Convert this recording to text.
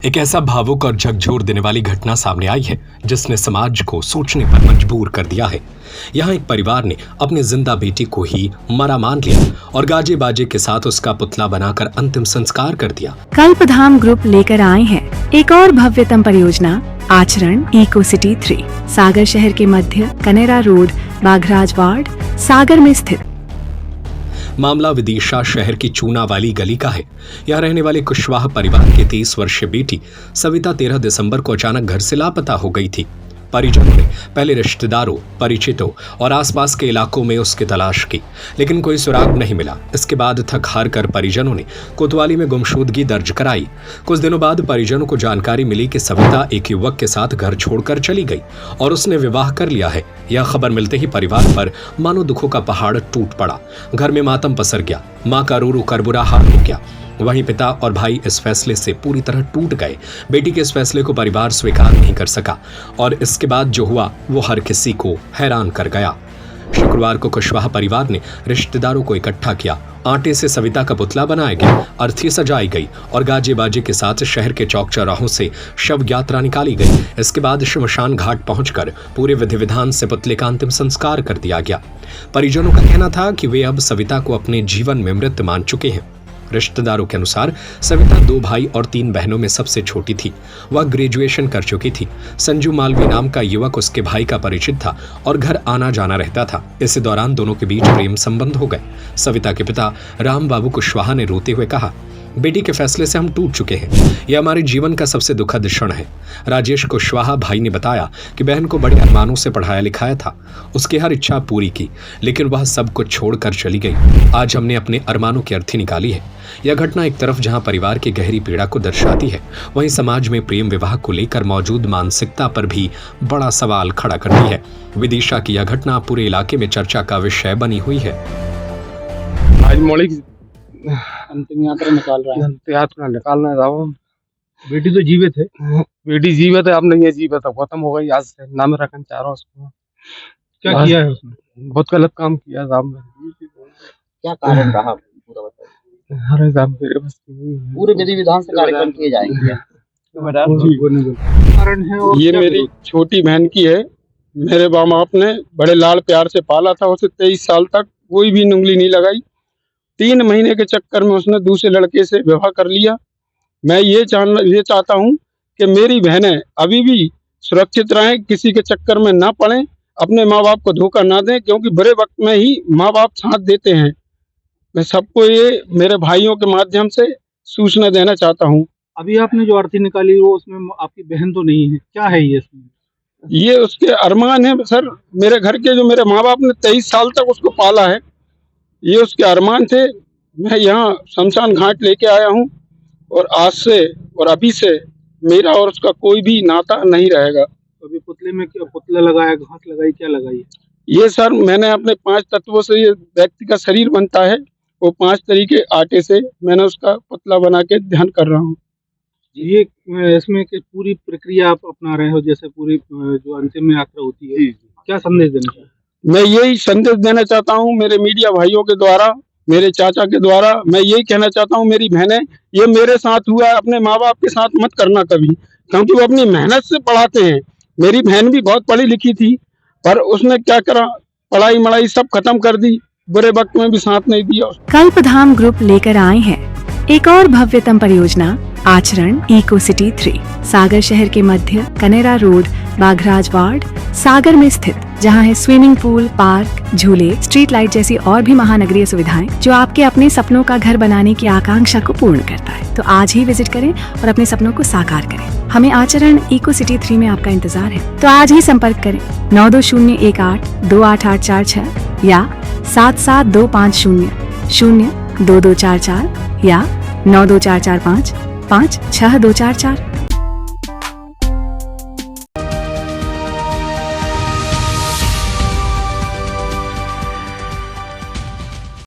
एक ऐसा भावुक और झकझोर देने वाली घटना सामने आई है जिसने समाज को सोचने पर मजबूर कर दिया है। यहाँ एक परिवार ने अपनी जिंदा बेटी को ही मरा मान लिया और गाजे बाजे के साथ उसका पुतला बनाकर अंतिम संस्कार कर दिया। कल्पधाम ग्रुप लेकर आए हैं एक और भव्यतम परियोजना आचरण इको सिटी 3 सागर शहर के मध्य कनेरा रोड बाघराज वार्ड सागर में स्थित। मामला विदिशा शहर की चूना वाली गली का है। यहाँ रहने वाले कुशवाहा परिवार की 30 वर्षीय बेटी सविता 13 दिसंबर को अचानक घर से लापता हो गई थी। परिजनों ने पहले रिश्तेदारों, परिचितों और आसपास के इलाकों में उसकी तलाश की, लेकिन कोई सुराग नहीं मिला। इसके बाद थक हार कर परिजनों ने कोतवाली में गुमशुदगी दर्ज कराई। कुछ दिनों बाद परिजनों को जानकारी मिली कि सविता एक युवक के साथ घर छोड़कर चली गई और उसने विवाह कर लिया है। यह खबर मिलते ही परिवार पर मानो दुखों का पहाड़ टूट पड़ा। घर में मातम पसर गया। मां का रो रो कर बुरा हाल हो गया। वहीं पिता और भाई इस फैसले से पूरी तरह टूट गए। बेटी के इस फैसले को परिवार स्वीकार नहीं कर सका और इसके बाद जो हुआ वो हर किसी को हैरान कर गया। शुक्रवार को कुशवाहा परिवार ने रिश्तेदारों को इकट्ठा किया। आटे से सविता का पुतला बनाया गया, अर्थी सजाई गई और गाजे बाजे के साथ शहर के चौक चौराहों से शव यात्रा निकाली गई। इसके बाद शमशान घाट पहुंचकर पूरे विधि विधान से पुतले का अंतिम संस्कार कर दिया गया। परिजनों का कहना था कि वे अब सविता को अपने जीवन में मृत मान चुके हैं। रिश्तेदारों के अनुसार सविता 2 भाई और 3 बहनों में सबसे छोटी थी। वह ग्रेजुएशन कर चुकी थी। संजू मालवी नाम का युवक उसके भाई का परिचित था और घर आना जाना रहता था। इसी दौरान दोनों के बीच प्रेम संबंध हो गए। सविता के पिता राम बाबू कुशवाहा ने रोते हुए कहा, बेटी के फैसले से हम टूट चुके हैं। यह हमारे जीवन का सबसे दुखद क्षण है। राजेश कुशवाहा भाई ने बताया कि बहन को बड़े अरमानों से पढ़ाया लिखाया था, उसकी हर इच्छा पूरी की, लेकिन वह सब कुछ छोड़कर चली गई। आज हमने अपने अरमानों की अर्थी निकाली है। यह घटना एक तरफ जहां परिवार की गहरी पीड़ा को दर्शाती है, वहीं समाज में प्रेम विवाह को लेकर मौजूद मानसिकता पर भी बड़ा सवाल खड़ा करती है। विदिशा की यह घटना पूरे इलाके में चर्चा का विषय बनी हुई है। आज मौलिक अंतिम यात्रा निकालना था। बेटी तो जीवित है। बेटी जीवित है, अब नहीं है जीवित, अब खत्म हो गई। आज से नाम रखना चाह रहा हूँ उसको। क्या किया है उसने? बहुत गलत काम किया साहब। क्या कारण रहा पूरा बताइए। अरे साहब मेरे बस पूरे विधि विधान से कार्यक्रम किए जाएंगे। कारण है और ये मेरी छोटी बहन की है। मेरे माँ बाप ने बड़े लाड़ प्यार से पाला था उसे। 23 साल तक कोई भी उंगली नहीं लगाई। 3 महीने के चक्कर में उसने दूसरे लड़के से विवाह कर लिया। मैं ये चाहता हूँ कि मेरी बहनें अभी भी सुरक्षित रहें, किसी के चक्कर में ना पड़ें, अपने माँ बाप को धोखा ना दें, क्योंकि बुरे वक्त में ही माँ बाप साथ देते हैं। मैं सबको ये मेरे भाइयों के माध्यम से सूचना देना चाहता हूँ। अभी आपने जो अर्थी निकाली वो उसमें आपकी बहन तो नहीं है, क्या है ये इसमें? ये उसके अरमान है सर। मेरे घर के जो मेरे माँ बाप ने 23 साल तक उसको पाला है, ये उसके अरमान थे। मैं यहाँ शमशान घाट लेके आया हूँ और आज से और अभी से मेरा और उसका कोई भी नाता नहीं रहेगा। अभी पुतले में क्या पुतला लगाया, घास लगाई, क्या लगाई? ये सर मैंने अपने 5 तत्वों से ये व्यक्ति का शरीर बनता है, वो 5 तरीके आटे से मैंने उसका पुतला बना के ध्यान कर रहा हूँ। ये इसमें की पूरी प्रक्रिया आप अपना रहे हो, जैसे पूरी जो अंतिम यात्रा होती है, क्या संदेश देना चाहिए? मैं यही संदेश देना चाहता हूँ मेरे मीडिया भाइयों के द्वारा, मेरे चाचा के द्वारा। मैं यही कहना चाहता हूँ मेरी बहनें, ये मेरे साथ हुआ है, अपने माँ बाप के साथ मत करना कभी, क्योंकि वो अपनी मेहनत से पढ़ाते हैं। मेरी बहन भी बहुत पढ़ी लिखी थी, पर उसने क्या करा, पढ़ाई मढ़ाई सब खत्म कर दी, बुरे वक्त में भी साथ नहीं दिया। कल्पधाम ग्रुप लेकर आए हैं एक और भव्यतम परियोजना आचरण इको सिटी 3 सागर शहर के मध्य कनेरा रोड बाघराज वार्ड सागर में स्थित, जहां है स्विमिंग पूल, पार्क, झूले, स्ट्रीट लाइट जैसी और भी महानगरीय सुविधाएं जो आपके अपने सपनों का घर बनाने की आकांक्षा को पूर्ण करता है। तो आज ही विजिट करें और अपने सपनों को साकार करें। हमें आचरण इको सिटी 3 में आपका इंतजार है, तो आज ही संपर्क करें 9201828846 या 7725002244 या 92445 56244।